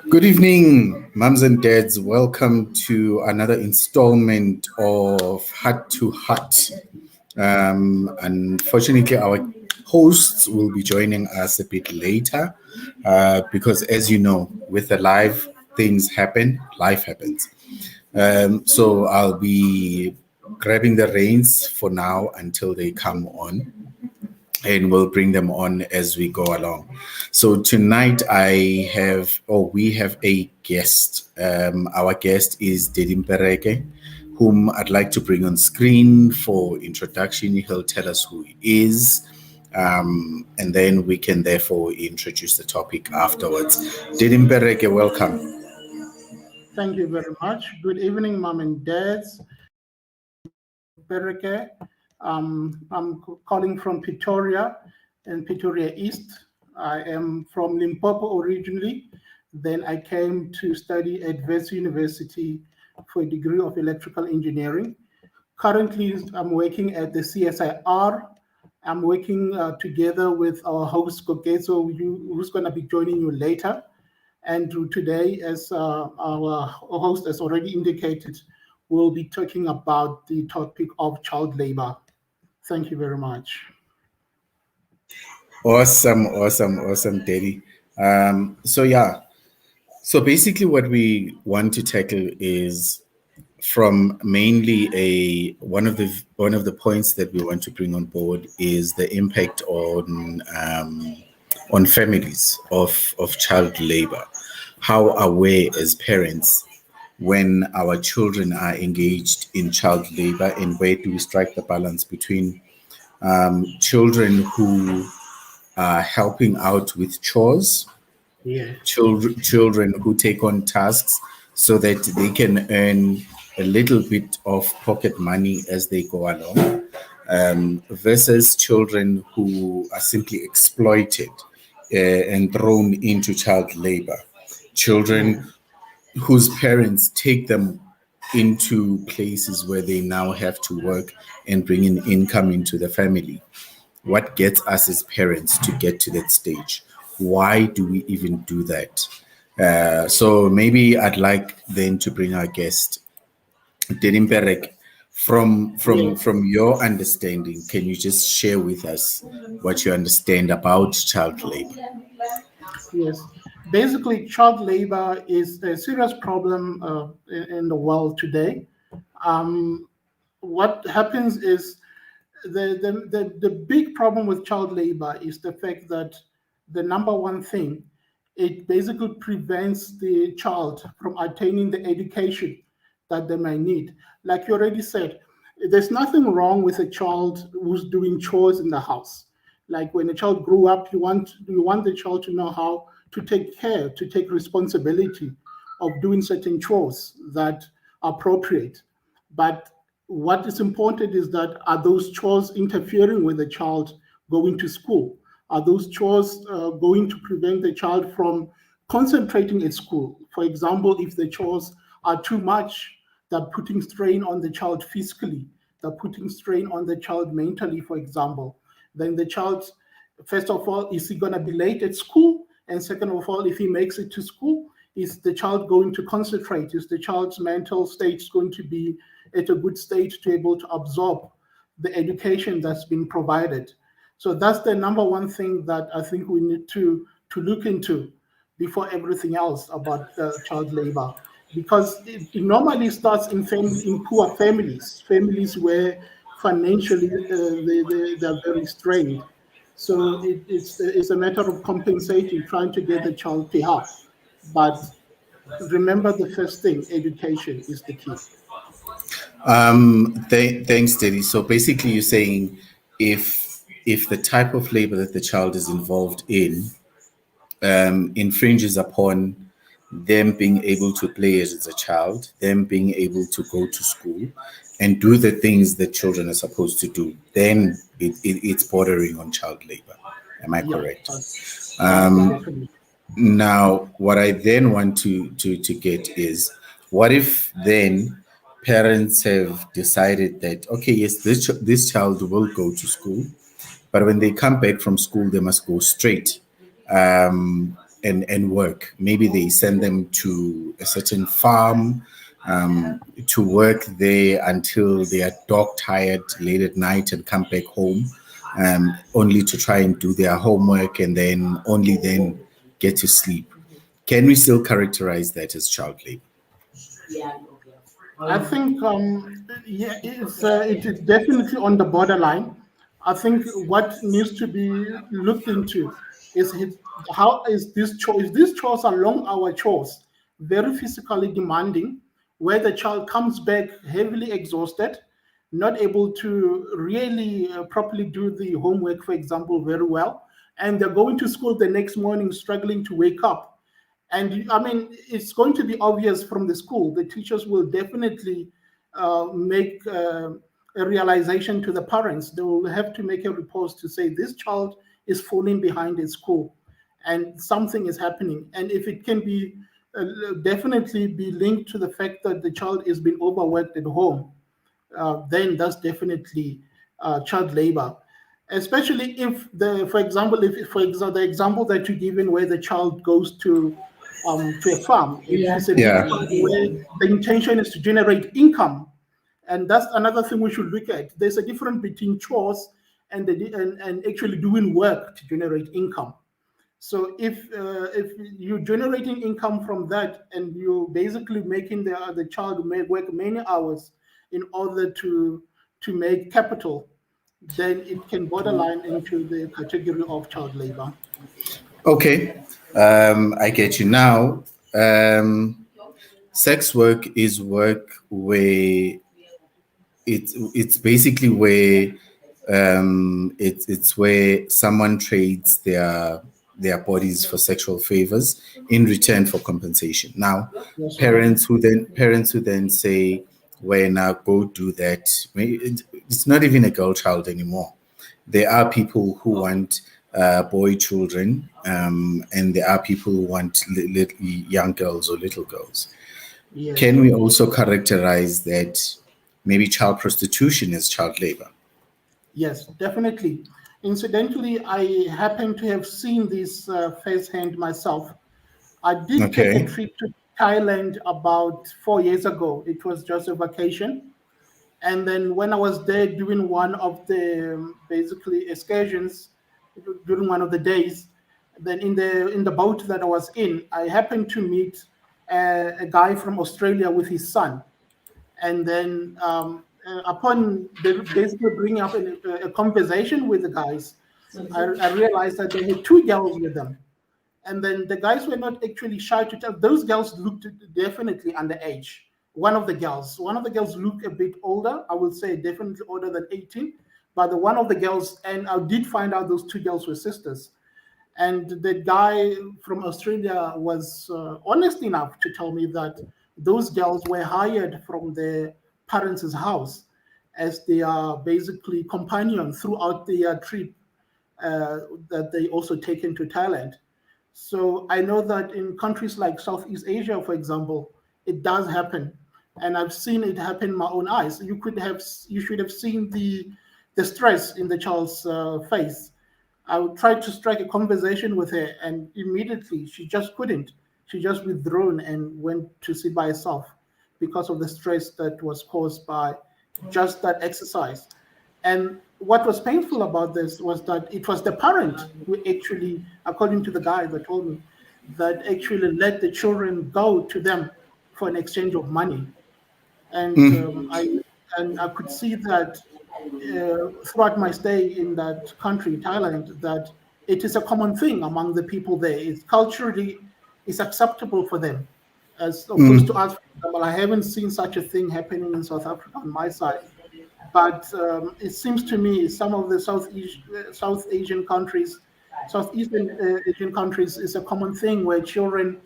Good evening, mums and dads. Welcome to another installment of Heart to Heart. Unfortunately, our hosts will be joining us a bit later because, as you know, with the live, things happen, life happens. So I'll be grabbing the reins for now until they come on, and we'll bring them on as we go along. So tonight we have a guest. Our guest is Dedim Pereke, whom I'd like to bring on screen for introduction. He'll tell us who he is, and then we can therefore introduce the topic afterwards. Dedim Pereke, welcome. Thank you very much. Good evening, mom and dads. Bereke. I'm calling from Pretoria and Pretoria East. I am from Limpopo originally. Then I came to study at Wits University for a degree of electrical engineering. Currently, I'm working at the CSIR. I'm working together with our host, Kokeso, who's going to be joining you later. And today, as our host has already indicated, we'll be talking about the topic of child labor. Thank you very much. Awesome, Daddy. So basically what we want to tackle is from mainly one of the points that we want to bring on board is the impact on families of child labor. How are we as parents when our children are engaged in child labor, and where do we strike the balance between children who are helping out with chores, children who take on tasks so that they can earn a little bit of pocket money as they go along, versus children who are simply exploited and thrown into child labor, children whose parents take them into places where they now have to work and bring in income into the family. What gets us as parents to get to that stage? Why do we even do that? So maybe I'd like then to bring our guest, Dedim Perek. From your understanding, can you just share with us what you understand about child labor? Yes. Basically, child labor is a serious problem in the world today. What happens is the big problem with child labor is the fact that the number one thing, it basically prevents the child from attaining the education that they may need. Like you already said, there's nothing wrong with a child who's doing chores in the house. Like when a child grew up, you want the child to know how to take care, to take responsibility of doing certain chores that are appropriate. But what is important is that, are those chores interfering with the child going to school? Are those chores going to prevent the child from concentrating at school? For example, if the chores are too much, they're putting strain on the child physically, they're putting strain on the child mentally, for example, then the child, first of all, is he going to be late at school? And second of all, if he makes it to school, is the child going to concentrate? Is the child's mental state going to be at a good state to be able to absorb the education that's been provided? So that's the number one thing that I think we need to look into before everything else about child labor, because it normally starts in poor families where financially they're very strained. So it's a matter of compensating, trying to get the child pay up. But remember, the first thing, education is the key. Thanks, Teddy. So basically, you're saying if the type of labor that the child is involved in infringes upon them being able to play as a child, them being able to go to school and do the things that children are supposed to do, then it's bordering on child labor. Am I correct? Now, what I then want to get is, what if then parents have decided that, okay, yes, this child will go to school, but when they come back from school, they must go straight and work. Maybe they send them to a certain farm to work there until they are dog tired late at night and come back home, only to try and do their homework and then only then get to sleep. Can we still characterize that as child labor? I think, yeah, it is definitely on the borderline. I think what needs to be looked into is how is this chores? These chores are long-hour chores, very physically demanding, where the child comes back heavily exhausted, not able to really properly do the homework, for example, very well, and they're going to school the next morning struggling to wake up. And I mean, it's going to be obvious from the school. The teachers will definitely make a realization to the parents. They will have to make a report to say this child is falling behind in school and something is happening. And if it can be definitely be linked to the fact that the child is being overworked at home, then that's definitely child labor. Especially if for example, if for example the example that you given where the child goes to a farm, it is a big Yeah. farm where the intention is to generate income, and that's another thing we should look at. There's a difference between chores and actually doing work to generate income. So if you're generating income from that and you're basically making the child work many hours in order to make capital, then it can borderline into the category of child labor. Okay. I get you now. Sex work is work where it's basically where it's where someone trades their bodies for sexual favors in return for compensation. Now, Yes, sir. parents who then say, "Well, now go do that." It's not even a girl child anymore. There are people who want boy children, and there are people who want young girls or little girls. Yes. Can we also characterize that maybe child prostitution is child labor? Yes, definitely. Incidentally, I happen to have seen this firsthand myself. I did take a Okay. trip to Thailand about 4 years ago. It was just a vacation. And then when I was there doing one of the basically excursions during one of the days, then in the boat that I was in, I happened to meet a guy from Australia with his son. And then upon basically bringing up a conversation with the guys, I realized that they had two girls with them. And then the guys were not actually shy to tell. Those girls looked definitely underage. One of the girls looked a bit older. I would say definitely older than 18. But the one of the girls, and I did find out those two girls were sisters. And the guy from Australia was honest enough to tell me that those girls were hired from their parents' house as they are basically companions throughout their trip that they also take into Thailand. So I know that in countries like Southeast Asia, for example, it does happen, and I've seen it happen in my own eyes. You should have seen the stress in the child's face. I would try to strike a conversation with her, and immediately she just couldn't. She just withdrawn and went to sit by herself because of the stress that was caused by just that exercise. And what was painful about this was that it was the parent who actually, according to the guy that told me, that actually let the children go to them for an exchange of money. And I could see that throughout my stay in that country, Thailand, that it is a common thing among the people there. It's culturally it's acceptable for them, as opposed to us. For example, I haven't seen such a thing happening in South Africa on my side. But it seems to me some of the South Asian countries, Southeastern Asian countries, is a common thing where children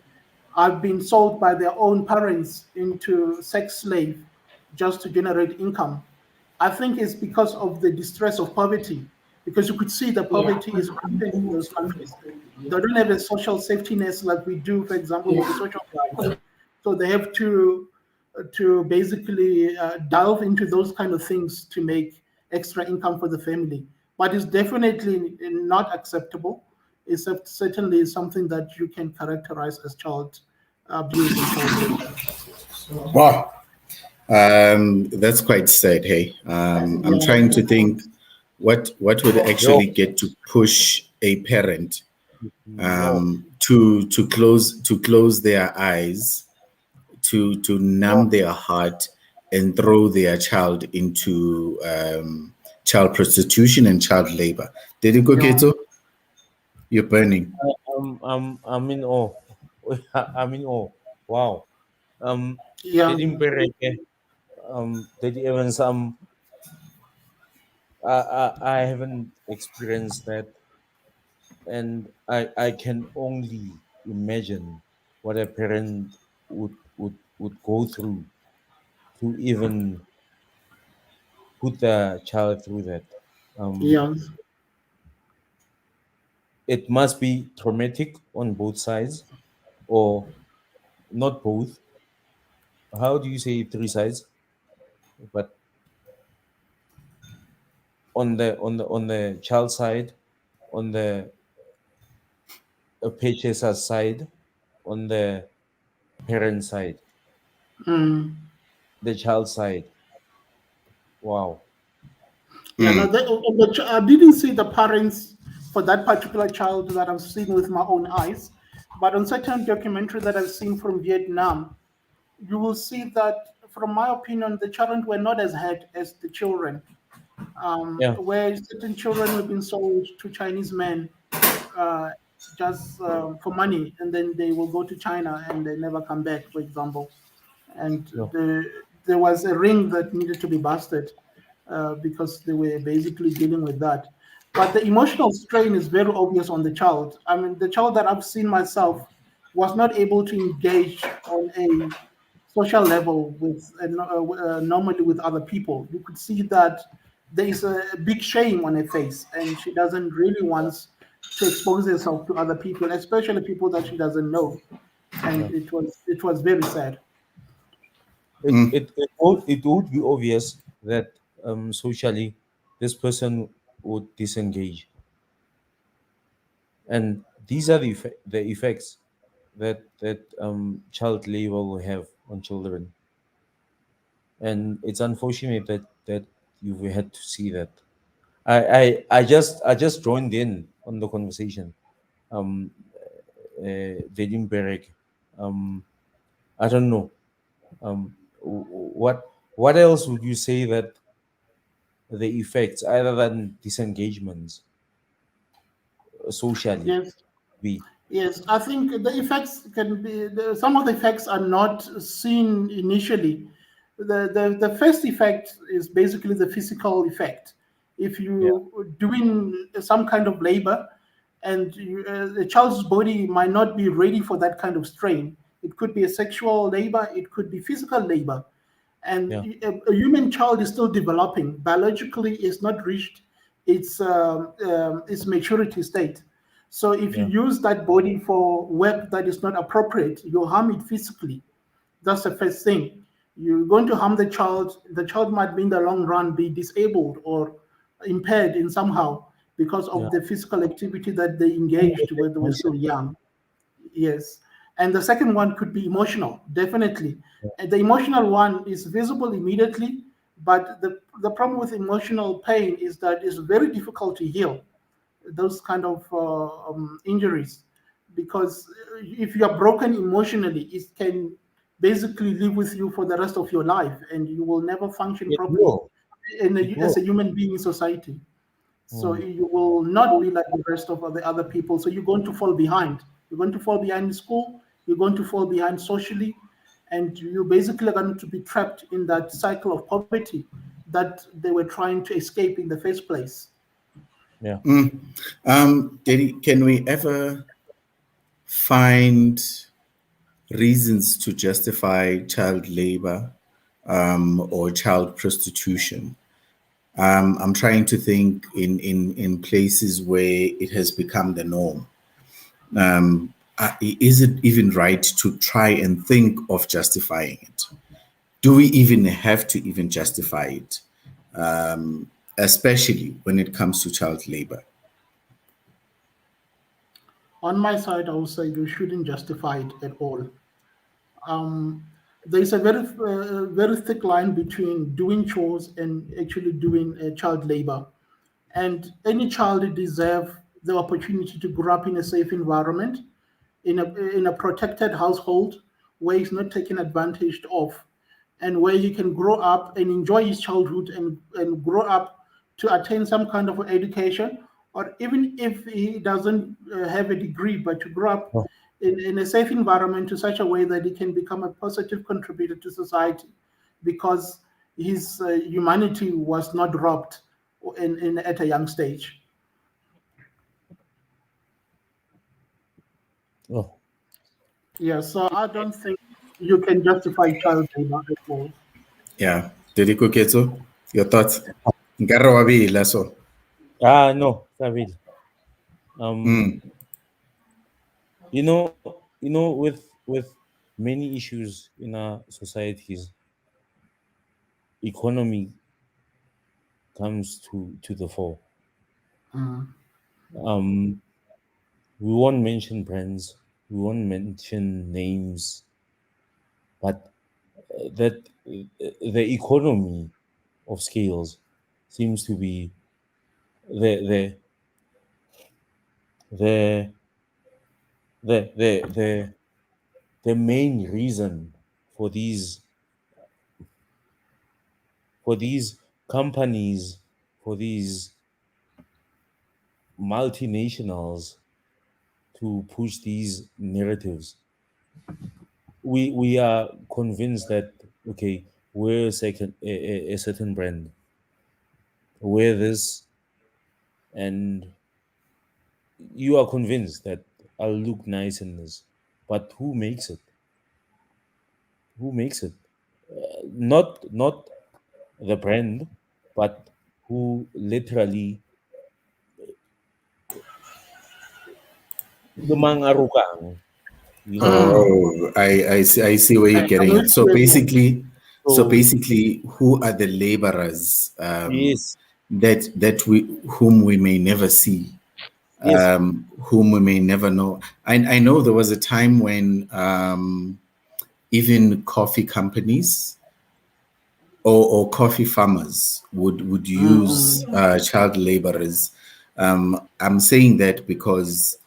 are being sold by their own parents into sex slave just to generate income. I think it's because of the distress of poverty, because you could see the poverty is rampant in those countries. They don't have a social safety net like we do, for example, with the social rights. So they have to basically delve into those kind of things to make extra income for the family. But it's definitely not acceptable. is certainly something that you can characterize as child abuse and child labor. Wow. That's quite sad. Hey, I'm Yeah, trying to think what would Yo, actually get to push a parent yo, to close their eyes, to yo. numb their heart, and throw their child into child prostitution and child labor. Did you go, yeah, Keto? You're burning. I'm in awe. I'm in awe. Wow. yeah, Did Impereke, did even some, I haven't experienced that, and I can only imagine what a parent would go through to even put the child through that. Um, yeah, it must be traumatic on both sides, or not both. How do you say three sides? But on the child side, on the purchaser side, on the parent side, mm. the child side. Wow. Yeah. No, I didn't see the parents for that particular child that I've seen with my own eyes, but on certain documentary that I've seen from Vietnam, you will see that, from my opinion, the children were not as hurt as the children. Yeah. Where certain children have been sold to Chinese men uh, just for money, and then they will go to China and they never come back, for example. And No. there was a ring that needed to be busted because they were basically dealing with that. But the emotional strain is very obvious on the child. I mean, the child that I've seen myself was not able to engage on a social level with normally with other people. You could see that there is a big shame on her face, and she doesn't really want to expose herself to other people, especially people that she doesn't know. And Yeah. it was very sad. It would be obvious that socially this person would disengage, and these are the effects that child labor will have on children, and it's unfortunate that you've had to see that. I just joined in on the conversation. Um, they didn't break. Um, I don't know. What else would you say that the effects, other than disengagements, socially, Yes. be? Yes, I think the effects can be some of the effects are not seen initially. The first effect is basically the physical effect. If Yeah, you doing some kind of labor, and the child's body might not be ready for that kind of strain. It could be a sexual labor, it could be physical labor, and yeah, a human child is still developing biologically. It's not reached its maturity state. So if you yeah, use that body for work that is not appropriate, you harm it physically. That's the first thing. You're going to harm the child. The child might be in the long run be disabled or impaired in somehow because yeah, of the physical activity that they engaged when they were still young. Yes. And the second one could be emotional, definitely. And the emotional one is visible immediately, but the problem with emotional pain is that it's very difficult to heal those kind of injuries, because if you are broken emotionally, it can basically live with you for the rest of your life, and you will never function it properly will. It as a will. human being in society. So Mm, you will not be like the rest of the other people. So you're going to fall behind. You're going to fall behind in school. You're going to fall behind socially, and you're basically going to be trapped in that cycle of poverty that they were trying to escape in the first place. yeah. Daddy, can we ever find reasons to justify child labor or child prostitution? I'm trying to think in places where it has become the norm. Is it even right to try and think of justifying it? Do we even have to even justify it, especially when it comes to child labor? On my side, I would say you shouldn't justify it at all. Um, there's a very thick line between doing chores and actually doing child labor. And any child deserves the opportunity to grow up in a safe environment, in a protected household where he's not taken advantage of, and where he can grow up and enjoy his childhood and grow up to attain some kind of education, or even if he doesn't have a degree, but to grow up Oh, in a safe environment to such a way that he can become a positive contributor to society, because his humanity was not robbed at a young stage. oh, Yeah, so I don't think you can justify child labor at all. Yeah. Didi Kuketso, your thoughts? Nkarra wa bila, so. no, Savile. Um, Mm. with many issues in our societies, economy comes to the fore. Mm, Um, we won't mention brands, we won't mention names, but that the economy of scales seems to be the the the the the main reason for these companies, for these multinationals to push these narratives. We are convinced that, okay, we're a certain brand, we're this, and you are convinced that I'll look nice in this. But who makes it? Who makes it? Not the brand, but who literally lumangarukang, you know. mm. Oh, I see where you're I'm getting with at. you at all. So So basically, who are the laborers yes, that we whom we may never see, yes, whom we may never know? I know there was a time when even coffee companies or coffee farmers would use Mm, child laborers. I'm saying that because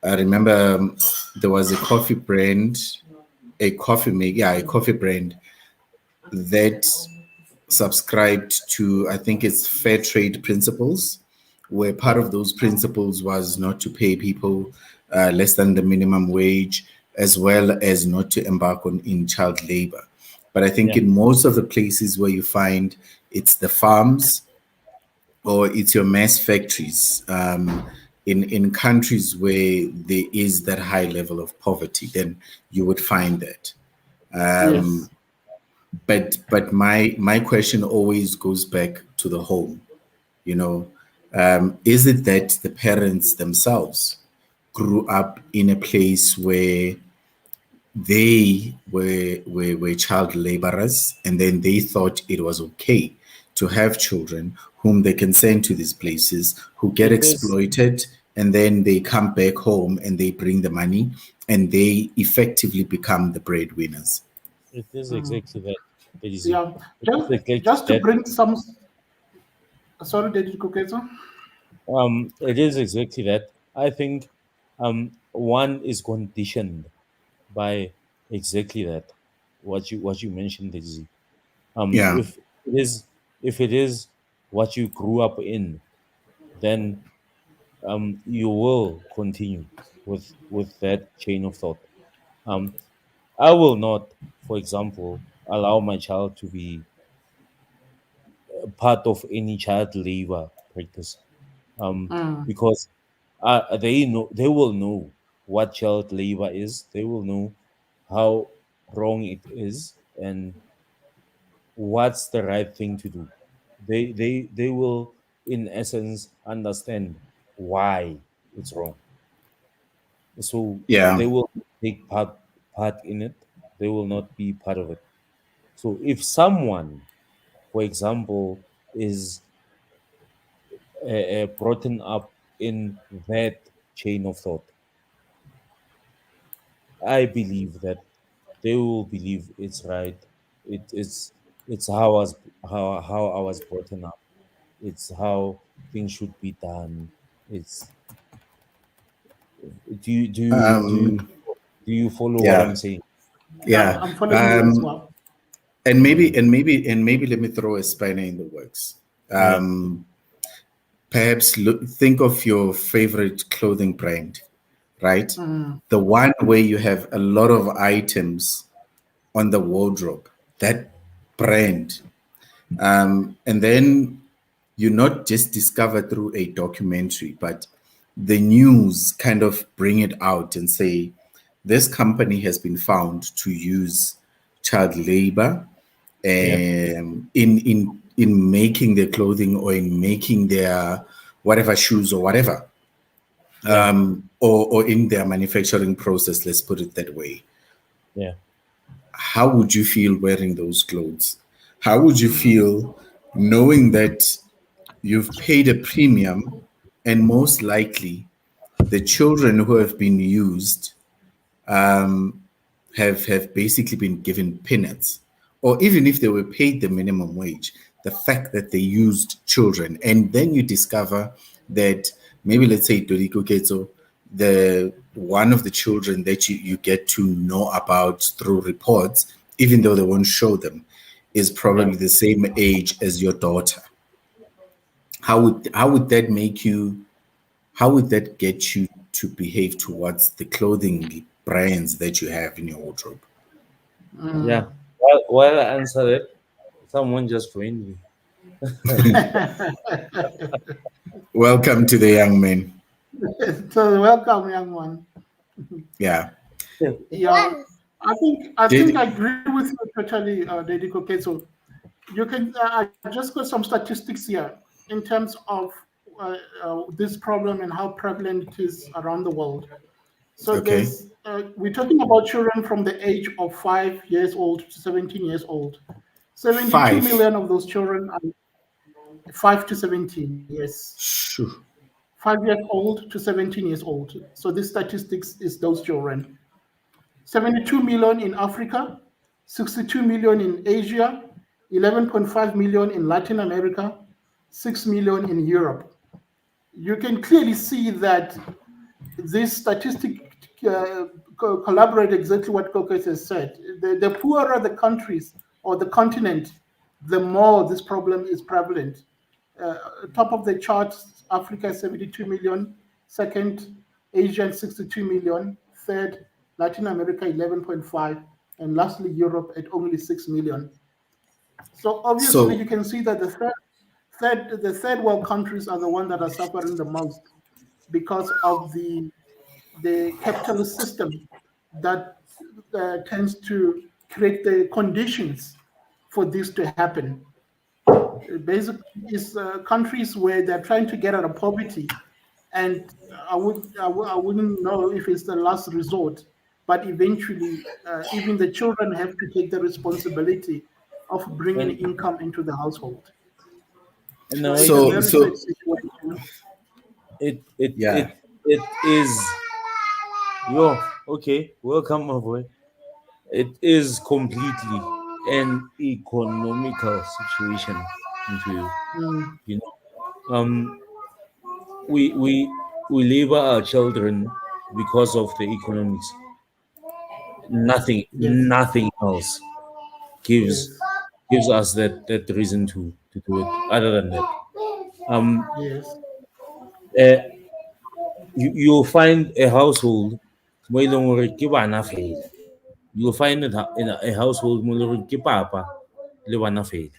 I remember there was a coffee brand, a coffee brand that subscribed to, I think it's fair trade principles, where part of those principles was not to pay people less than the minimum wage, as well as not to embark on in child labor. But I think yeah, in most of the places where you find it's the farms or it's your mass factories, in countries where there is that high level of poverty, then you would find that. yes. But my question always goes back to the home. You know, is it that the parents themselves grew up in a place where they were child laborers, and then they thought it was okay to have children whom they can send to these places who get it is exploited, and then they come back home and they bring the money and they effectively become the breadwinners. it is Mm, exactly that, Daisy. yeah. It is Just exactly just to that. bring some. Sorry, David Kukezo. It is exactly that. I think one is conditioned by exactly that. What you mentioned, Daisy. Yeah. If it is if it is what you grew up in, then you will continue with that chain of thought. Um, I will not, for example, allow my child to be a part of any child labor practice, Mm, because they will know what child labor is. They will know how wrong it is and what's the right thing to do. They will, in essence, understand why it's wrong. So Yeah. they will take part in it. They will not be part of it. So if someone, for example, is brought up in that chain of thought, I believe that they will believe it's right. It's how how I was brought up. It's how things should be done. It's do you do you do you Um, do you follow what I'm yeah, saying? Yeah, yeah. I'm following you as well. Maybe let me throw a spanner in the works. Yeah, Perhaps think of your favorite clothing brand, right? Mm, The one where you have a lot of items on the wardrobe, that brand. And then you not just discover through a documentary, but the news kind of bring it out and say, this company has been found to use child labor yeah, in making their clothing or in making their whatever shoes or whatever, yeah, or in their manufacturing process, let's put it that way. yeah, How would you feel wearing those clothes? How would you mm, feel knowing that you've paid a premium and most likely the children who have been used have basically been given peanuts, or even if they were paid the minimum wage, the fact that they used children, and then you discover that maybe let's say Doriko Ketso, the one of the children that you get to know about through reports, even though they won't show them, is yeah. probably the same age as your daughter. How would that make you? How would that get you to behave towards the clothing brands that you have in your wardrobe? Yeah. mm. While I answer that, someone just joined me. Welcome to the young men. So welcome, young one. Yeah. Yeah, I think I Did agree with you totally, Dediko. Okay, so you can I just got some statistics here in terms of this problem and how prevalent it is around the world. So okay. we're talking about children from the age of 5 years old to 17 years old. 72 Five. million of those children are 5 to 17. Yes, Shoo. 5 years old to 17 years old. So this statistics is those children. 72 million in Africa, 62 million in Asia, 11.5 million in Latin America, 6 million in Europe. You can clearly see that this statistic collaborate exactly what Kokes has said. The poorer the countries or the continent, the more this problem is prevalent. Uh, Top of the chart, Africa 72 million, second, Asia 62 million, third, Latin America 11.5, and lastly, Europe at only 6 million. So obviously, you So can see that the third world countries are the ones that are suffering the most because of the capitalist system that tends to create the conditions for this to happen. Basically, it's countries where they're trying to get out of poverty, and I wouldn't know if it's the last resort, but eventually, even the children have to take the responsibility of bringing And income into the household. the So way it's a so very sad so situation. it it yeah. it it is yo okay. Welcome, my boy. It is completely an economical situation. If Mm, you know, we we we labor our children because of the economics. yes, Nothing else gives yes, gives us that reason to do it. Other than that, um, yes, uh, you'll find a household mo e leng gore ke bana fela. You'll find it in a household mo e leng gore ke papa le bana fela.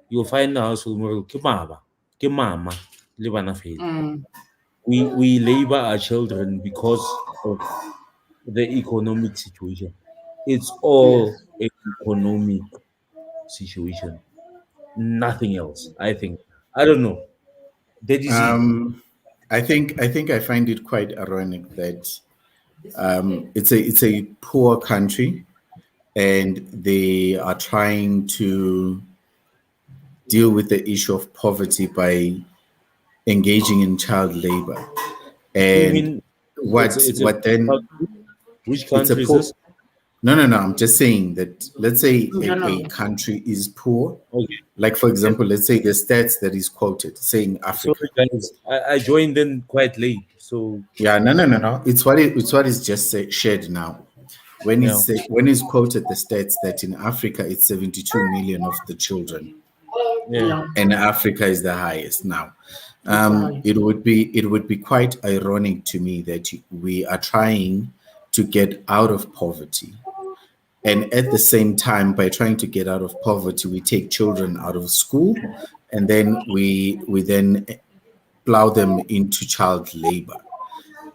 You'll find a household mo e leng gore ke mama le bana fela. mm, We labor our children because of the economic situation. It's all yes. an economic situation, nothing else. I think. I don't know. That is it. I think I find it quite ironic that it's a poor country and they are trying to deal with the issue of poverty by engaging in child labor. You And mean what it's a what then country? Which It's a country is poor. this? No, no, no. I'm just saying that let's say in a general. country is poor. Okay. Like, for Yes. example, let's say the stats that is quoted saying Africa. Sorry, guys. I joined in quite late, so Yeah, no, no, no, no. It's what is just shared now. yeah, When he's quoted the stats that in Africa it's 72 million of the children, yeah. Yeah, and Africa is the highest now. it's the highest. It would be quite ironic to me that we are trying to get out of poverty, and at the same time, by trying to get out of poverty, we take children out of school, and then we then plow them into child labor,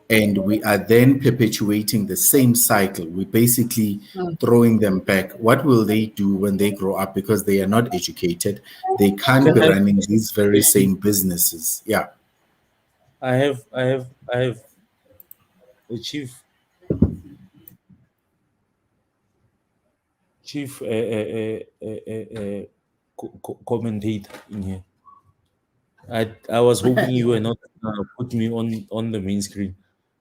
and we are then perpetuating the same cycle. We basically Mm, throwing them back. What will they do when they grow up? Because they are not educated, they can't Can be I running these very question? same businesses. Yeah. I have a chief commentator in here. I was hoping you were not put me on the main screen,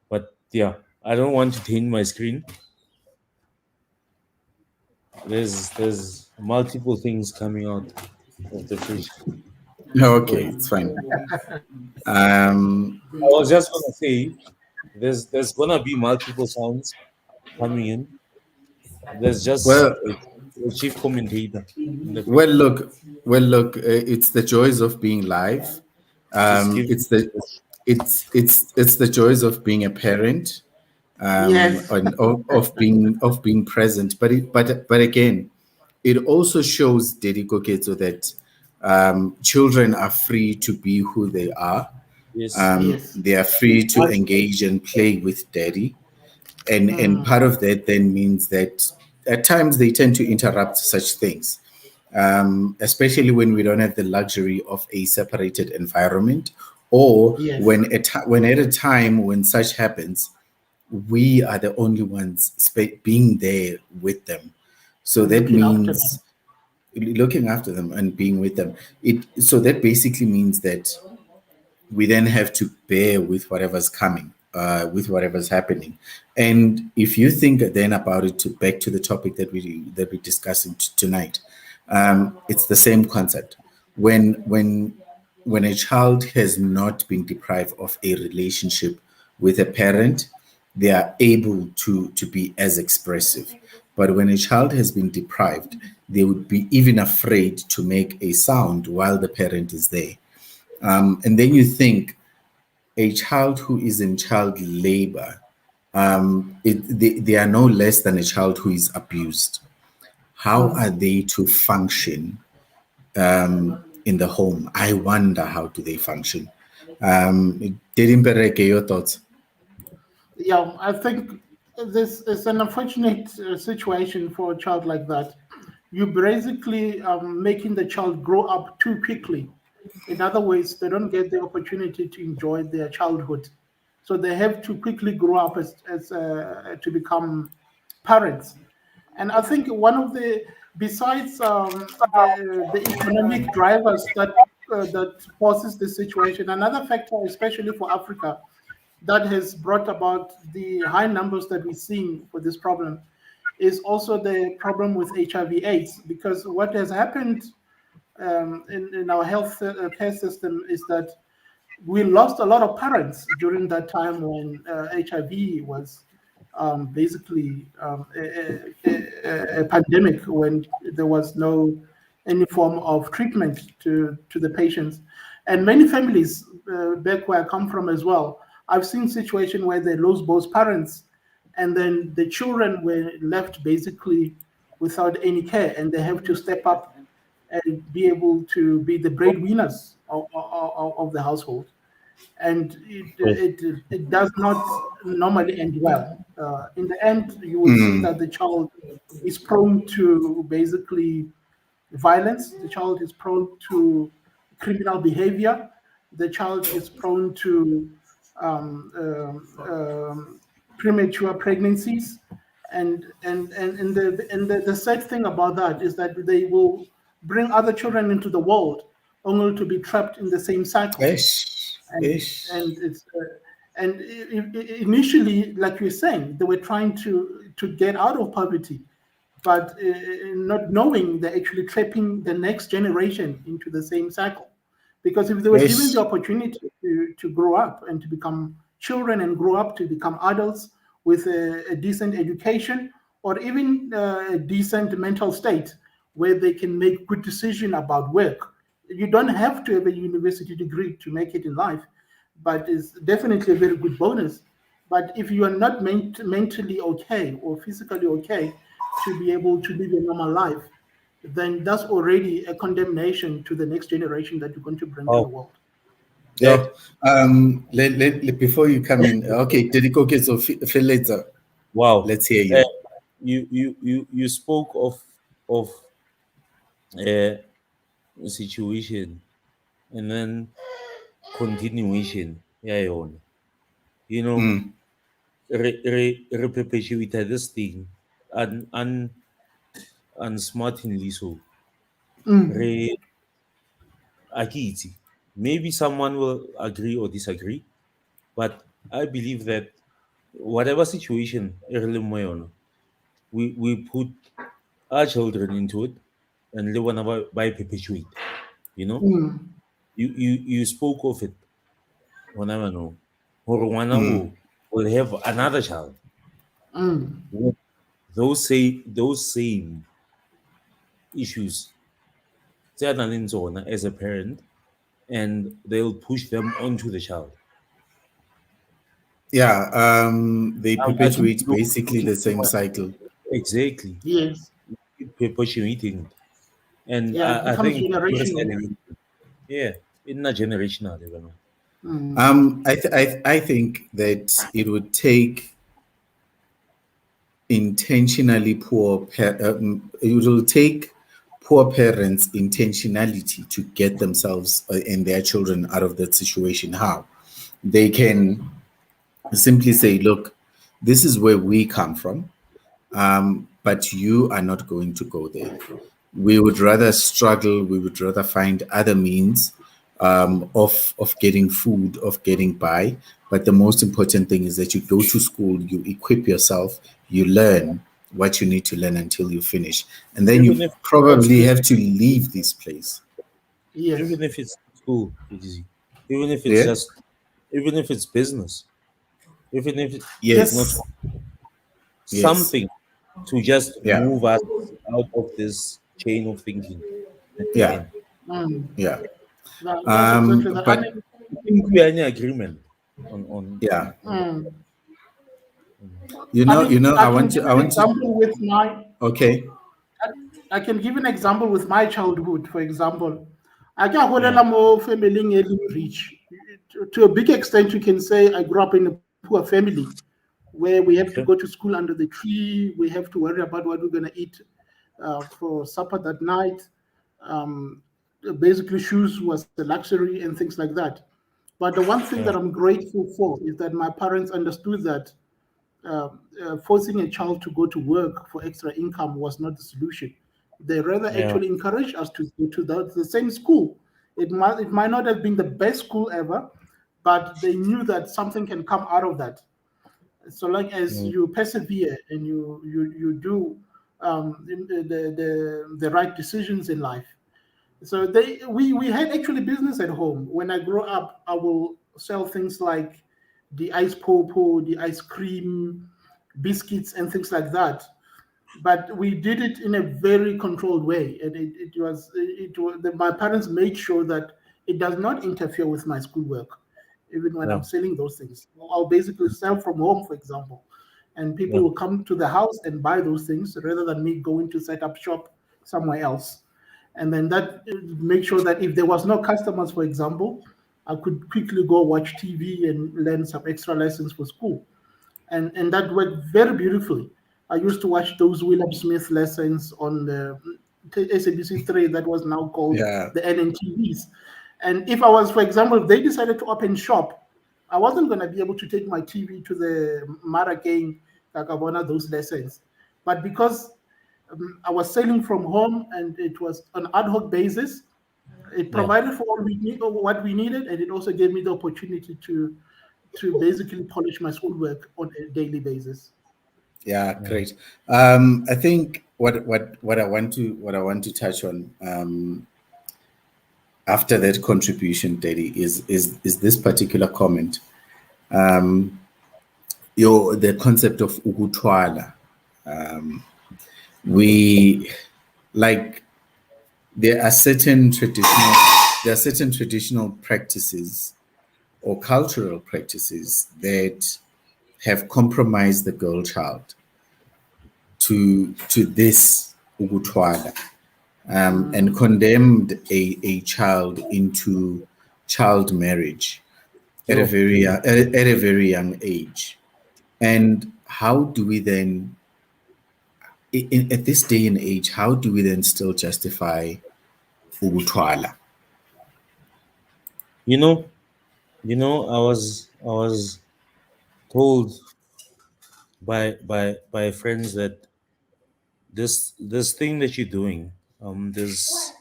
but yeah, I don't want to taint my screen. There's multiple things coming out of the fridge. Go Okay, ahead. it's fine. um I was just gonna say there's gonna be multiple sounds coming in. There's just well a chief commentator in the well fridge. look it's the joys of being live. Just give It's the joys of being a parent, yes. and of being present. But again, it also shows Dediko Ketso that children are free to be who they are. yes. Yes. They are free to engage and play with daddy, and Mm, part of that then means that at times they tend to interrupt such things, especially when we don't have the luxury of a separated environment, or yes. when at a time when such happens, we are the only ones being there with them. So And that looking after them. means looking after them and being with them. So that basically means that we then have to bear with whatever's coming, with whatever's happening. And if you think then about it, to back to the topic that we're discussing tonight, it's the same concept. When when when a child has not been deprived of a relationship with a parent, they are able to be as expressive. But when a child has been deprived, they would be even afraid to make a sound while the parent is there. And then you think a child who is in child labor, they are no less than a child who is abused. How are Mm. they to function in the home? I wonder, how do they function? Dedimpereke, your thoughts? Yeah, I think this is an unfortunate situation for a child like that. You basically making the child grow up too quickly. In other words, they don't get the opportunity to enjoy their childhood, so they have to quickly grow up as to become parents. And I think one of the, besides the economic drivers that causes the situation, another factor, especially for Africa, that has brought about the high numbers that we're seeing for this problem is also the problem with HIV/AIDS. Because what has happened in our health care system is that we lost a lot of parents during that time when HIV was basically a pandemic, when there was no any form of treatment to the patients. And many families back where I come from as well, I've seen situations where they lose both parents, and then the children were left basically without any care, and they have to step up and be able to be the breadwinners of the household. And it does not normally end well. In the end, you will see that the child is prone to basically violence. The child is prone to criminal behavior. The child is prone to um, premature pregnancies. And the sad thing about that is that they will bring other children into the world only to be trapped in the same cycle. Ish, and ish. and it's And initially, like you're saying, they were trying to get out of poverty, but not knowing they're actually trapping the next generation into the same cycle. Because if they were given the Yes. opportunity to grow up and to become children and grow up to become adults with a decent education or even a decent mental state where they can make good decision about work, you don't have to have a university degree to make it in life, but it's definitely a very good bonus. But if you are not mentally okay or physically okay to be able to live a normal life, then that's already a condemnation to the next generation that you're going to bring to Oh, the world. that Yeah. Before you come in, okay, did it go get so later? wow. Let's hear Uh, you. you spoke of a situation and then continuation. Yeah, yona. You know, Mm, re perpetuate this thing unsmartingly so. Mm, Re akiti. Maybe someone will agree or disagree, but I believe that whatever situation e re leng mo yona, we put our children into it and le bona ba e perpetuate. You know, mm, you spoke of it when I know. Or ngwana mm, o will have another child mm, with those same issues tse a nang le tsona as a parent, and they'll push them onto the child. yeah. They I think perpetuate basically looking the same somewhere. cycle. Exactly. yes. Keep perpetuating it. And Yeah, it I becomes think generational. yeah, it's not generational, you know. Mm, I think that it would take intentionally it will take poor parents intentionality to get themselves and their children out of that situation. How they can simply say, look, this is where we come from, but you are not going to go there. We would rather struggle. We would rather find other means of getting food, of getting by. But the most important thing is that you go to school, you equip yourself, you learn what you need to learn until you finish, and then Even you if just probably have to leave this place. yes. even if it's school, it is even if it's Yeah. just even if it's business, even if it's not Yes. Yes. something to just Yeah. move us out of this chain of thinking that we're Yeah. in. Mm, Yeah. that's exactly that. I But mean, I think we are in agreement yeah, on that. mm, I I can want give to, an example with my okay. I can give an example with my childhood, for example. I can Yeah, holela mo family e leng rich. To a big extent, you can say I grew up in a poor family where we have to go okay. to school under the tree. We have to worry about what we're going to eat for supper that night. Um, Basically, shoes was a luxury and things like that. But the one thing that Yeah, I'm grateful for is that my parents understood that forcing a child to go to work for extra income was not the solution. They rather yeah, actually encouraged us to go to the same school. It might not have been the best school ever, but they knew that something can come out of that. So long as mm, you persevere and you do the right decisions in life. So we had actually business at home. When I grow up, I will sell things like the ice popo, the ice cream, biscuits, and things like that. But we did it in a very controlled way, and my parents made sure that it does not interfere with my schoolwork, even when yeah, I'm selling those things. I'll basically sell from home, for example, and people yeah, will come to the house and buy those things rather than me going to set up shop somewhere else. And then that make sure that if there was no customers, for example, I could quickly go watch TV and learn some extra lessons for school, and that worked very beautifully. I used to watch those William Smith lessons on the SABC 3 that was now called Yeah. the NNTVs. And if I was, for example, if they decided to open shop, I wasn't going to be able to take my TV to the Mara game, Kakabona, those lessons. But because I was selling from home and it was an ad hoc basis, it yeah, provided for what we needed, and it also gave me the opportunity to basically polish my schoolwork on a daily basis. Yeah, Mm. great. I think what I want to touch on after that contribution, Daddy, is this particular comment. Your the concept of ugutwala. We like there are certain traditional practices or cultural practices that have compromised the girl child to this ugutwala, and condemned a child into child marriage Yo, at a very young age. And how do we then, at this day and age, how do we then still justify ugutwala? you know, I was told by friends that this thing that you're doing, this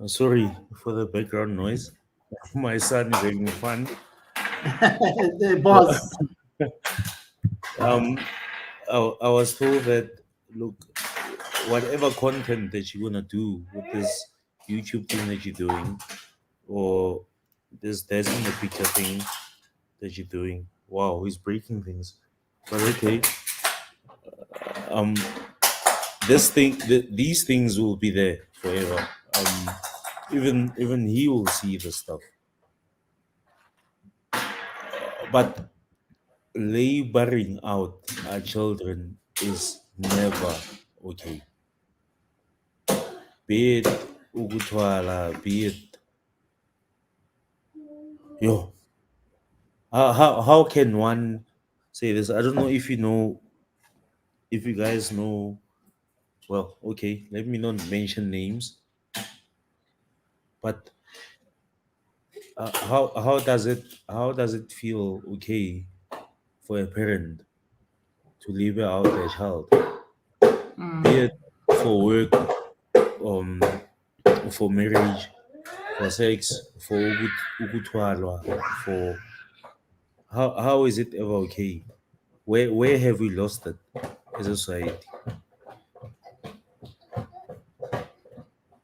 sorry for the background noise. My son is having fun. The boss. Um, I was told that look, whatever content that you're gonna do with this YouTube thing that you're doing, or this dancing the picture thing that you're doing. Wow, he's breaking things. But okay, um, these things will be there forever. Even he will see the stuff. But laboring out our children is never okay. Be it Ugutwala, be it yo. How can one say this? I don't know if you know, if you guys know. Well, okay, let me not mention names, but how does it feel okay for a parent to leave out their child, be it for work, um, for marriage, for sex, for ukuthwalwa, for how is it ever okay? Where have we lost it as a society?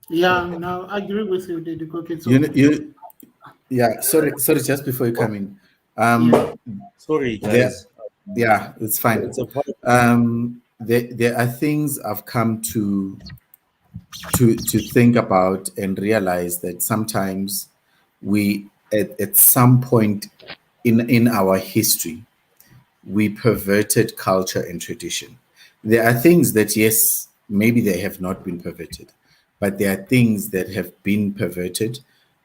Yeah, no, I agree with you, Didi Koke. You So, know, yeah. Sorry. Just before you come in, yeah. Sorry, there, guys. yeah, it's fine. It's a part. There are things I've come to think about and realize that sometimes we at some point in our history we perverted culture and tradition. There are things that, yes, maybe they have not been perverted, but there are things that have been perverted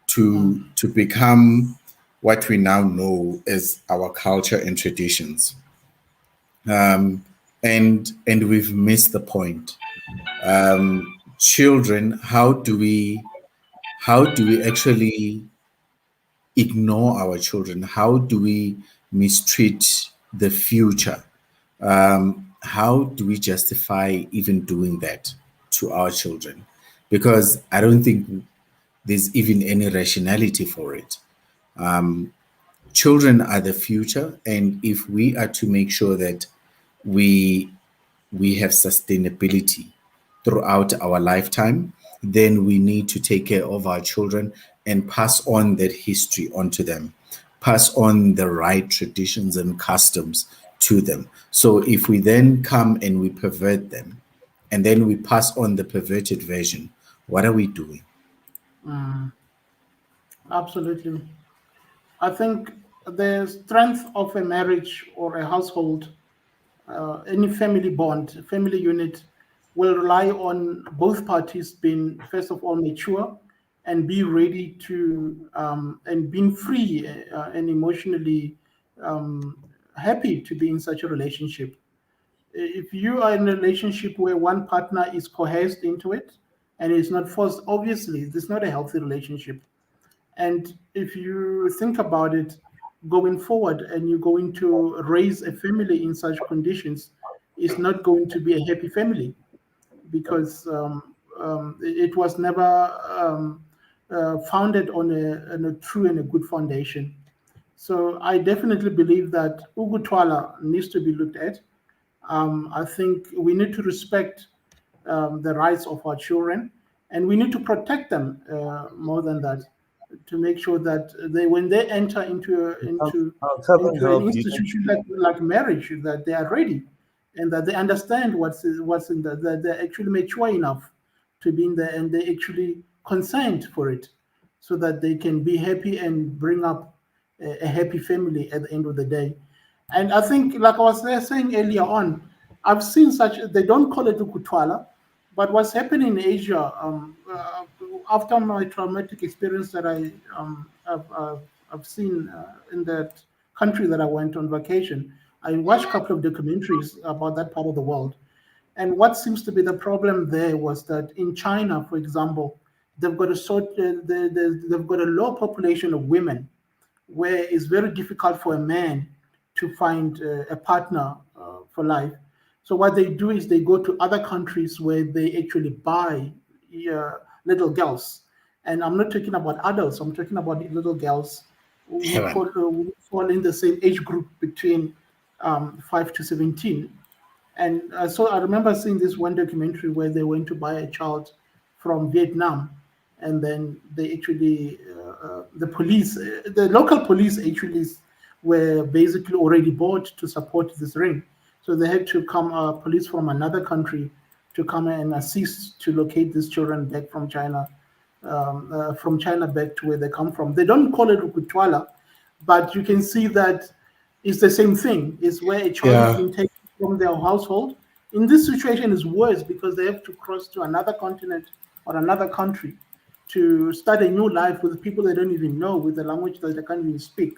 to become what we now know as our culture and traditions. And we've missed the point. Children, how do we actually ignore our children? How do we mistreat the future? How do we justify even doing that to our children? Because I don't think there's even any rationality for it. Children are the future, and if we are to make sure that we we have sustainability throughout our lifetime, then we need to take care of our children and pass on that history onto them, pass on the right traditions and customs to them. So if we then come and we pervert them and then we pass on the perverted version, what are we doing? Absolutely. I think the strength of a marriage or a household, any family bond, family unit, will rely on both parties being, first of all, mature and be ready to, and being free and emotionally happy to be in such a relationship. If you are in a relationship where one partner is coerced into it and is not forced, obviously, this is not a healthy relationship. And if you think about it going forward and you're going to raise a family in such conditions, it's not going to be a happy family because it was never founded on a true and a good foundation. So I definitely believe that Ugutwala needs to be looked at. I think we need to respect the rights of our children, and we need to protect them more than that, to make sure that when they enter How can into an help you know? institution like marriage, that they are ready, and that they understand what's in that they're actually mature enough to be in there, and they actually consent for it, so that they can be happy and bring up a happy family at the end of the day. And I think, like I was saying earlier on, I've seen such, they don't call it ukutwala, but what's happening in Asia, after my traumatic experience that I've seen in that country that I went on vacation, I watched a couple of documentaries about that part of the world. And what seems to be the problem there was that in China, for example, they've got a they've got a low population of women, where it's very difficult for a man to find a partner for life. So what they do is they go to other countries where they actually buy uh, little girls, and I'm not talking about adults. I'm talking about little girls Heaven. who fall in the same age group between 5 to 17. And so I remember seeing this one documentary where they went to buy a child from Vietnam, and then they actually, the local police actually were basically already bought to support this ring. So they had to come, police from another country to come and assist to locate these children back from China back to where they come from. They don't call it Ukutwala, but you can see that it's the same thing. It's where a child is Yeah, being taken from their household. In this situation, is worse because they have to cross to another continent or another country to start a new life with people they don't even know, with a language that they can't even speak,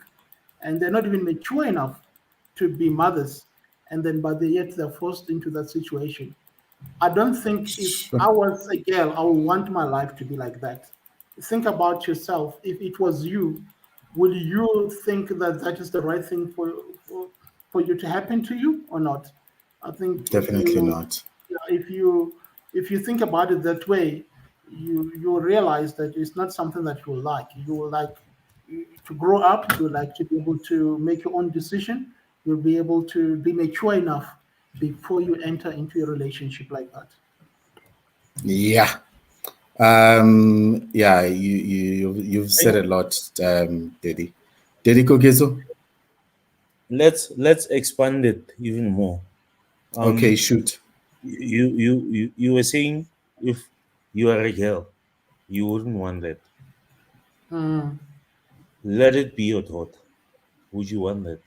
and they're not even mature enough to be mothers. And then, but they, yet they're forced into that situation. I don't think if sure. I was a girl, I would want my life to be like that. Think about yourself. If it was you, would you think that that is the right thing for you to happen to you or not? I think Definitely not. if you think about it that way, you realize that it's not something that you will like. You will like to grow up. You will like to be able to make your own decision. You'll be able to be mature enough before you enter into a relationship like that. Yeah. Yeah, you've said a lot, Daddy. Daddy Kogezo? Let's expand it even more. Okay, Um, shoot. you were saying if you are a girl, you wouldn't want that. Mm, Let it be your thought. Would you want that?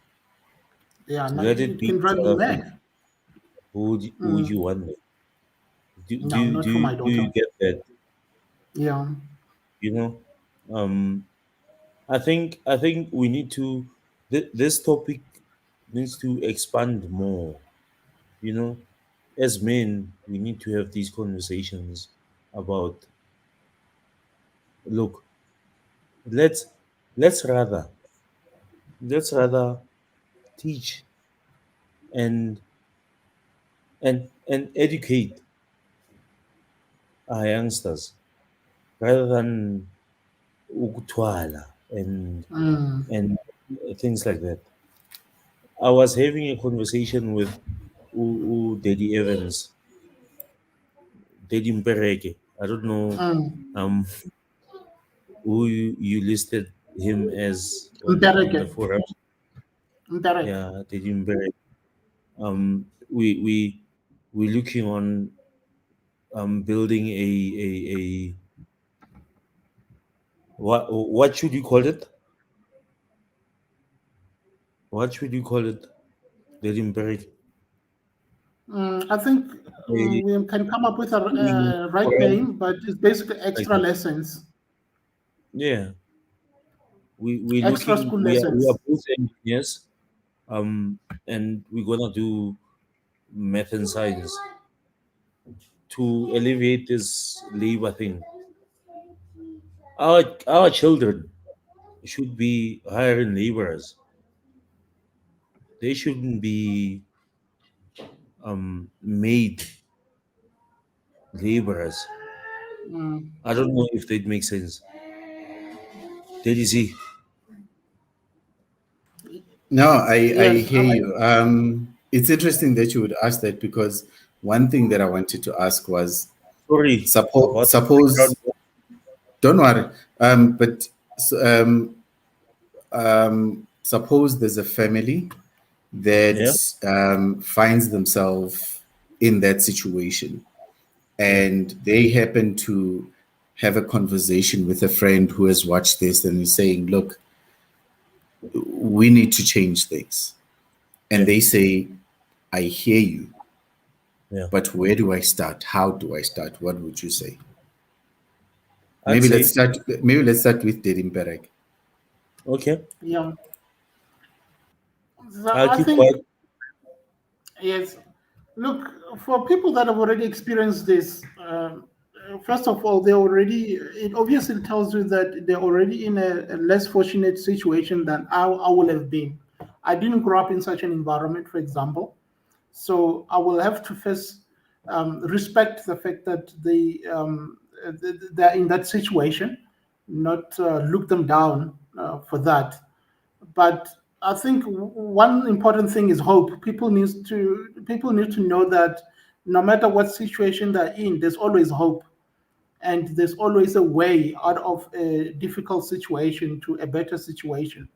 yeah, no, Let it it be can drive you the other thing. mad. Would you Mm, want that? no, not for my Do you daughter. get that? Yeah. You know, um, I think we need to. This topic needs to expand more. You know, as men, we need to have these conversations about. Look, let's let's rather let's rather teach and and educate our youngsters rather than ukuthwala Mm, and things like that. I was having a conversation with Daddy Evans, Daddy Mpereke. I don't know mm. um who you listed him as on Mbereke. the forum. Mbereke. Yeah, Daddy Mpereke. We looking on building a what should you call it? What should you call it? Daddy Mpereke. I think A we can come up with a right forum name, but it's basically like extra that. lessons, Yeah, we extra looking school we are lessons. both engineers, and we're gonna do math and science to alleviate this labor thing. Our children should be hiring laborers. They shouldn't be made laborers. Mm, I don't know if that makes sense. Did you see? No, I Yes, hear you. It's interesting that you would ask that, because one thing that I wanted to ask was, Sorry about the suppose, background. don't worry, but suppose there's a family that Yeah, finds themselves in that situation, yeah, and they happen to have a conversation with a friend who has watched this and is saying, look, we need to change things. And yeah, they say, I hear you, yeah. but where do I start? How do I start? What would you say? I'd say, Maybe let's start with Dedim Perek. okay, yeah. So I'll I keep think quiet. yes. Look, for people that have already experienced this, first of all, they already, it obviously tells you that they're already in a less fortunate situation than I would have been. I didn't grow up in such an environment, for example. So I will have to first respect the fact that they're in that situation, not look them down for that. But I think one important thing is hope. People need to know that no matter what situation they're in, there's always hope, and there's always a way out of a difficult situation to a better situation.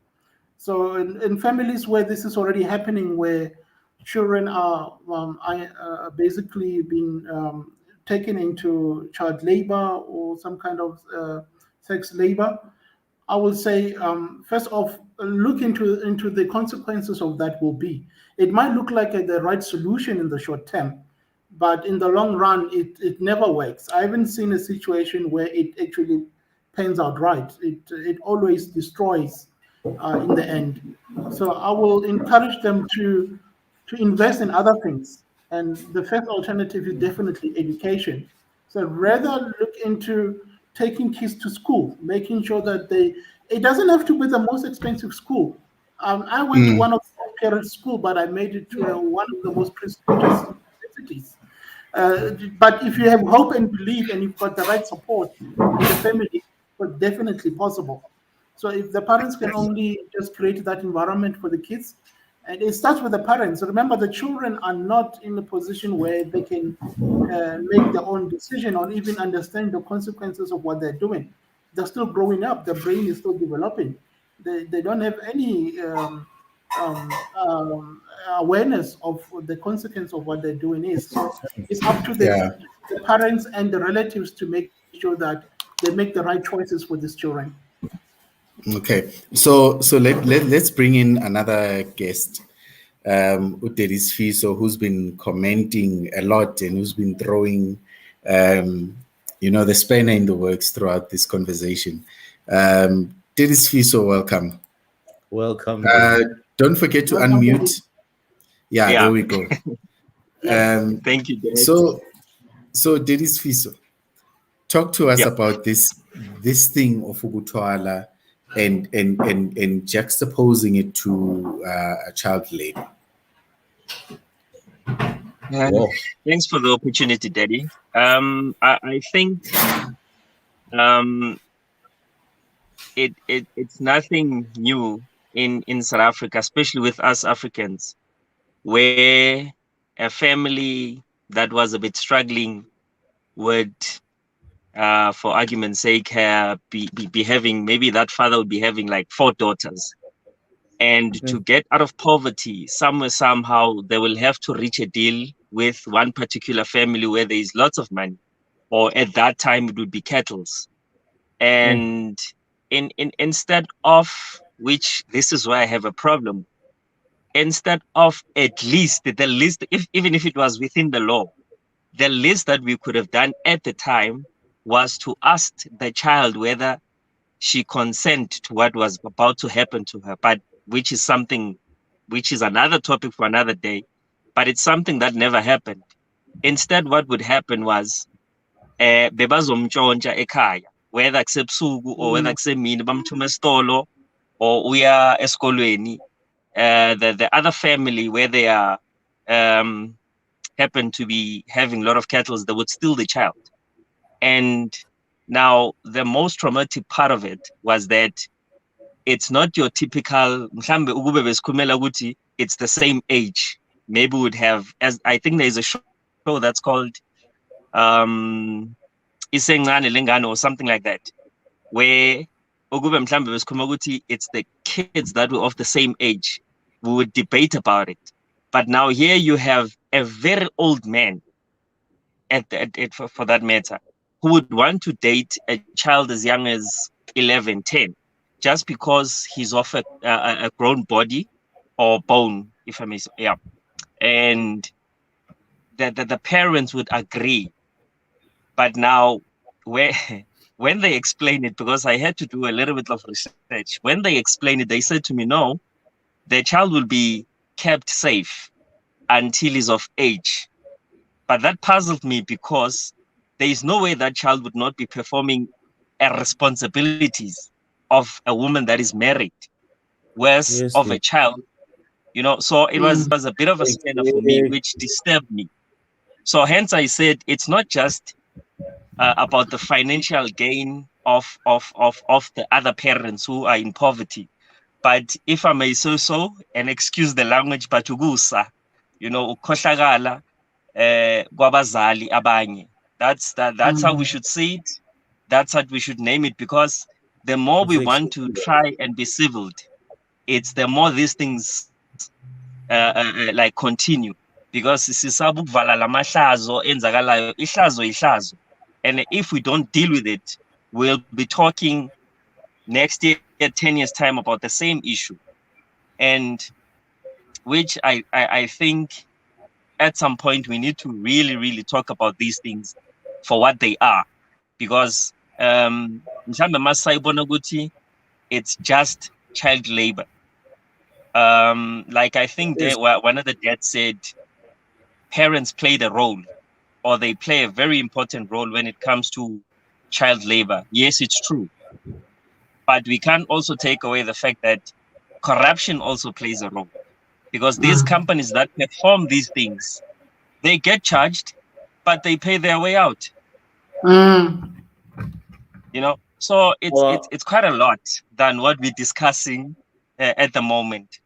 So in families where this is already happening, where children are basically being taken into child labor or some kind of sex labor, I will say, first off, look into the consequences of that will be. It might look like the right solution in the short term, but in the long run, it never works. I haven't seen a situation where it actually pans out right. It always destroys in the end. So I will encourage them to invest in other things, and the first alternative is definitely education. So rather look into taking kids to school, making sure that it doesn't have to be the most expensive school. I went to one of the parent school, but I made it to one of the most prestigious universities. But if you have hope and belief and you've got the right support in the family, it's definitely possible. So if the parents can only just create that environment for the kids, and it starts with the parents. Remember, the children are not in a position where they can make their own decision or even understand the consequences of what they're doing. They're still growing up. Their brain is still developing. They don't have any awareness of the consequence of what they're doing is. So it's up to Yeah. the parents and the relatives to make sure that they make the right choices for these children. Okay. So let's bring in another guest, Uteris Fiso, who's been commenting a lot and who's been throwing, the spanner in the works throughout this conversation. Deris Fiso, welcome. Welcome, Uh, David. don't forget to Welcome, unmute. David. Yeah, there Yeah, we go. Yeah. Um, thank you, Dad. so, so Deris Fiso, talk to us Yep. about this thing of Ugutwala and juxtaposing it to a child labor. Uh, Wow. Thanks for the opportunity, Daddy. I think um, it's nothing new in South Africa, especially with us Africans, where a family that was a bit struggling would, for argument's sake, be having, maybe that father would be having like 4 daughters. And to get out of poverty, somewhere, somehow, they will have to reach a deal with one particular family where there is lots of money, or at that time, it would be kettles. And instead of which, this is why I have a problem. Instead of at least the list, even if it was within the law, the least that we could have done at the time was to ask the child whether she consent to what was about to happen to her, but which is something, which is another topic for another day, but it's something that never happened. Instead, what would happen was bebazomntshontsha ekhaya, whether kusebusuku or whether Mm, kusemini bamthuma esitolo or uya esikolweni. The other family where they are um, happen to be having a lot of cattle, they would steal the child. And now the most traumatic part of it was that it's not your typical mhlambe ukube besikhulumela ukuthi it's the same age. Maybe would have, as I think there's a show that's called Isengane Lengane or something like that, where ukube mhlambe besikhuluma ukuthi it's the kids that were of the same age, we would debate about it. But now here you have a very old man for that matter, who would want to date a child as young as 11, 10, just because he's of a grown body or bone, if I may say, yeah. And the parents would agree. But now, when they explain it, because I had to do a little bit of research, when they explain it, they said to me, no, the child will be kept safe until he's of age. But that puzzled me because there is no way that child would not be performing responsibilities of a woman that is married, whereas Yes, of yes. a child, so it was a bit of a spanner for me, which disturbed me. So hence I said it's not just about the financial gain of the other parents who are in poverty, but if I may say so, and excuse the language, but ukusa, ukhohlakala kwabazali abanye. That's how we should see it. That's how we should name it, because the more It's we want to try and be civil, it's the more these things like continue, because sisaba ukuvala lamahlazo enzakalayo. Ihlazo. And if we don't deal with it, we'll be talking next year, 10 years time, about the same issue. And which I think at some point we need to really talk about these things for what they are, because mhlambe masayibona ukuthi it's just child labor. Like I think one of the dads said, parents play the role, or they play a very important role when it comes to child labor. Yes, it's true. But we can't also take away the fact that corruption also plays a role, because these companies that perform these things, they get charged, but they pay their way out. So it's quite a lot than what we're discussing at the moment.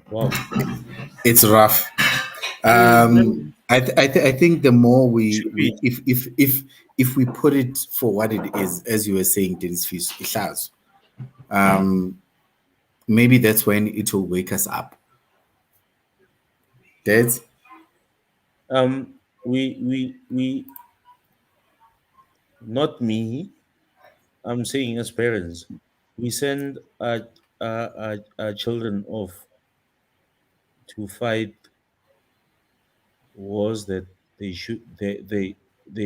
Wow. It's rough. I think the more if we put it for what it is, as you were saying, Dennis, maybe that's when it will wake us up. That's We not me. I'm saying as parents, we send our children off to fight wars that they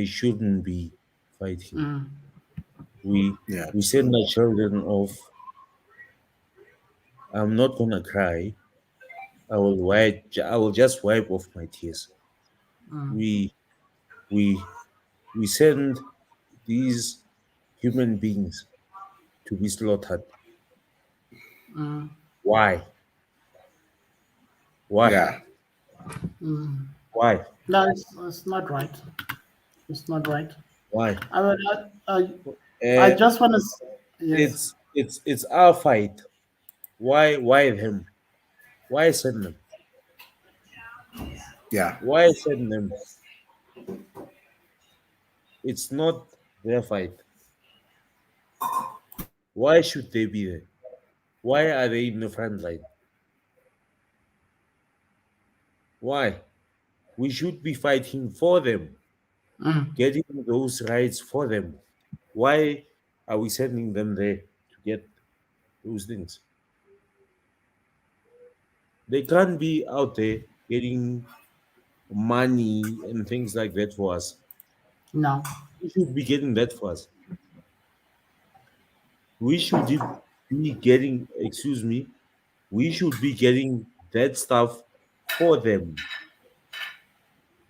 shouldn't be fighting. We send our children off. I'm not gonna cry. I will just wipe off my tears. We we we send these human beings to be slaughtered. Why? Why? yeah. Why? No, it's not right. It's not right. Why? I mean, I Uh, just want to. Yes. it's our fight. Why them? Why send them? Yeah. Why send them? It's not their fight. Why should they be there? Why are they in the front line? Why? We should be fighting for them, getting those rights for them. Why are we sending them there to get those things? They can't be out there getting money and things like that for us. No. We should be getting that for us. We should be getting, excuse me, we should be getting that stuff for them.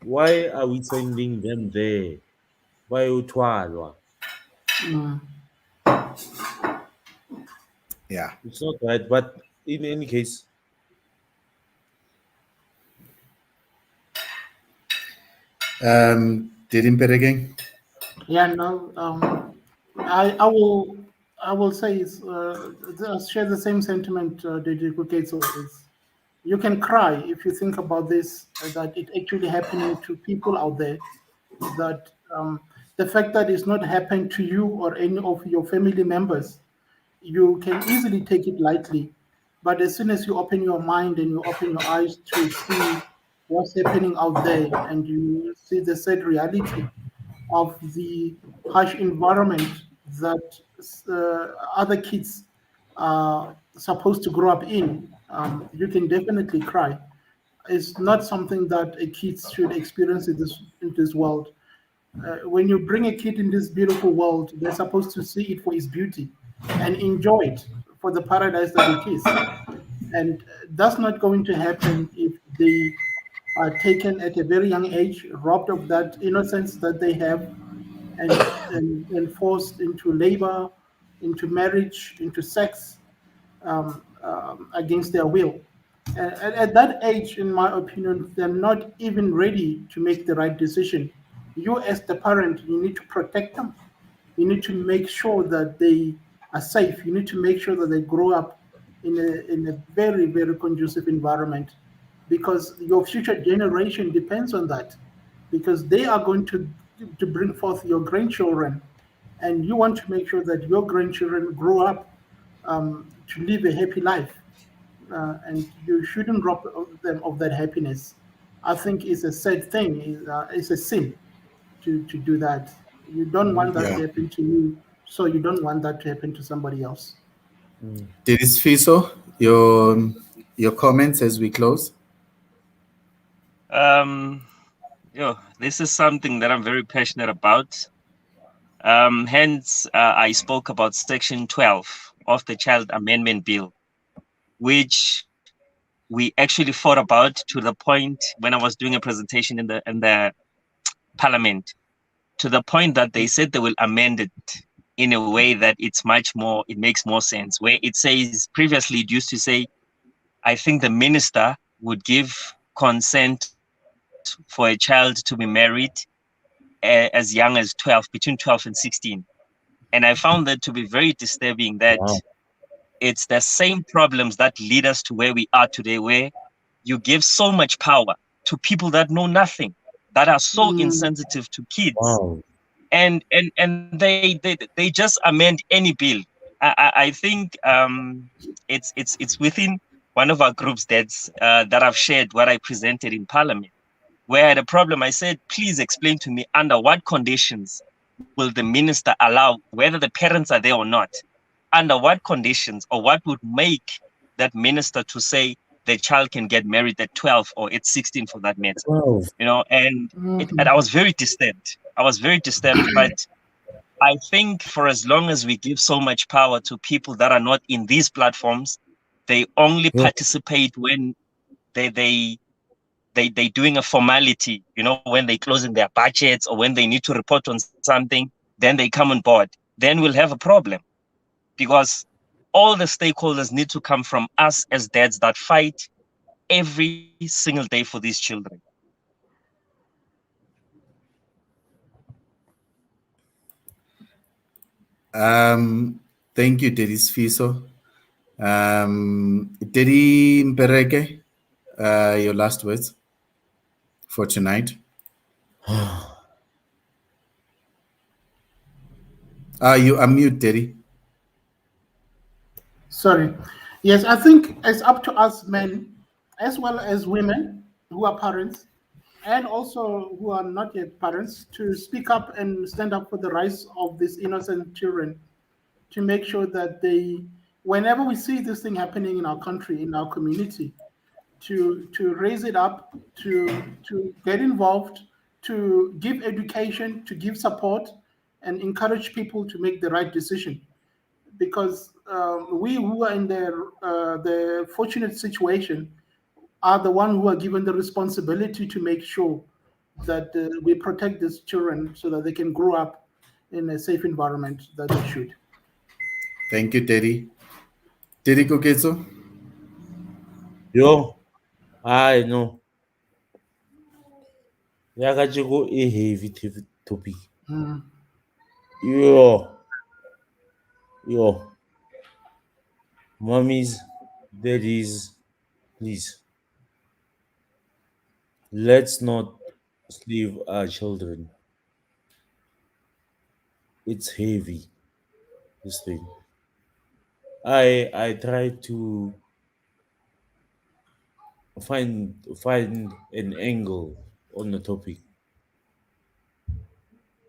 Why are we sending them there? Why uthwalwa? Yeah. It's not right, but in any case, Did him better again? Yeah. No. I will I will say I share the same sentiment, Didi Kuketso. Is you can cry if you think about this, that it actually happening to people out there. That the fact that it's not happened to you or any of your family members, you can easily take it lightly. But as soon as you open your mind and you open your eyes to see what's happening out there, and you see the sad reality of the harsh environment that other kids are supposed to grow up in, you can definitely cry. It's not something that a kid should experience in this world. When you bring a kid in this beautiful world, they're supposed to see it for its beauty and enjoy it for the paradise that it is. And that's not going to happen if they are taken at a very young age, robbed of that innocence that they have, and forced into labor, into marriage, into sex, against their will. And at that age, in my opinion, they're not even ready to make the right decision. You, as the parent, you need to protect them. You need to make sure that they are safe. You need to make sure that they grow up in a very, very conducive environment, because your future generation depends on that, because they are going to bring forth your grandchildren, and you want to make sure that your grandchildren grow up to live a happy life, and you shouldn't rob them of that happiness. I think it's a sad thing. It's a sin to do that. You don't want that Yeah. to happen to you, so you don't want that to happen to somebody else. Dennis Fiso, your comments as we close. Um, this is something that I'm very passionate about. Hence, I spoke about Section 12 of the Child Amendment Bill, which we actually fought about to the point when I was doing a presentation in the Parliament, to the point that they said they will amend it in a way that it makes more sense. Where it says previously, it used to say, I think the minister would give consent for a child to be married as young as 12, between 12 and 16. And I found that to be very disturbing, that Wow. it's the same problems that lead us to where we are today, where you give so much power to people that know nothing, that are so Mm, insensitive to kids, Wow. and they just amend any bill. I think it's within one of our groups that I've shared what I presented in Parliament, where I had a problem. I said, please explain to me under what conditions will the minister allow, whether the parents are there or not, under what conditions, or what would make that minister to say the child can get married at 12 or at 16 for that matter. Wow. And I was very disturbed. I was very disturbed, but I think for as long as we give so much power to people that are not in these platforms, they only Yo. participate when they doing a formality, when they closing their budgets or when they need to report on something, then they come on board. Then we'll have a problem, because all the stakeholders need to come from us as dads that fight every single day for these children. Thank you, Dennis Fiso. Dedi Mbereke, your last words for tonight. You unmute, Dedi. sorry. Yes, I think it's up to us men, as well as women who are parents, and also who are not yet parents, to speak up and stand up for the rights of these innocent children, to make sure that whenever we see this thing happening in our country, in our community, to raise it up, to get involved, to give education, to give support, and encourage people to make the right decision. Because we who are in the fortunate situation are the one who are given the responsibility to make sure that we protect these children so that they can grow up in a safe environment that they should. Thank you, Dedi. Dedi Koketso. Yo. I know. Ya kajeko a heavy topic. Mm. Yo. Yo, mummies, daddies, please, let's not slave our children. It's heavy, this thing. I try to find an angle on the topic,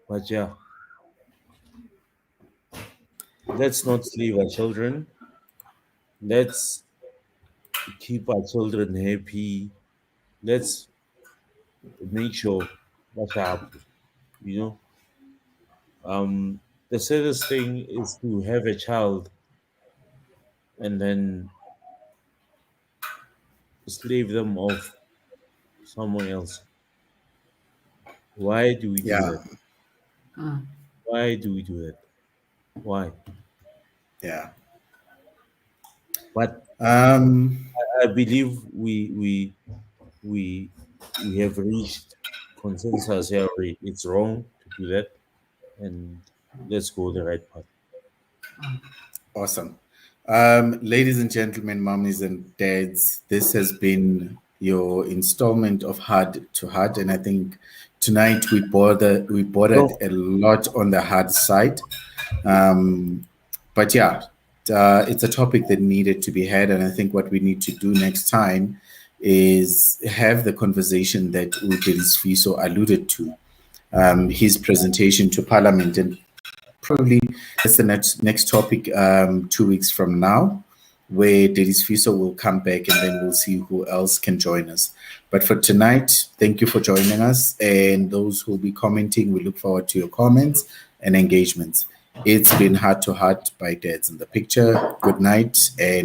but yeah, let's not slave our children. Let's keep our children happy. Let's make sure what's up. You know, the saddest thing is to have a child and then slave them off someone else. Why do we do Yeah, that? Why do we do that? Why? yeah. But Um, I believe we we have reached consensus here. It's wrong to do that, and let's go the right path. Awesome. Ladies and gentlemen, mommies and dads, this has been your installment of Hard to Heart. And I think tonight we bordered No, a lot on the hard side. But yeah, it's a topic that needed to be had. And I think what we need to do next time is have the conversation that Udis Fiso alluded to, his presentation to Parliament. And probably that's the next topic 2 weeks from now, where Dedis Fiso will come back and then we'll see who else can join us. But for tonight, thank you for joining us. And those who will be commenting, we look forward to your comments and engagements. It's been Heart to Heart by Dads in the Picture. Good night and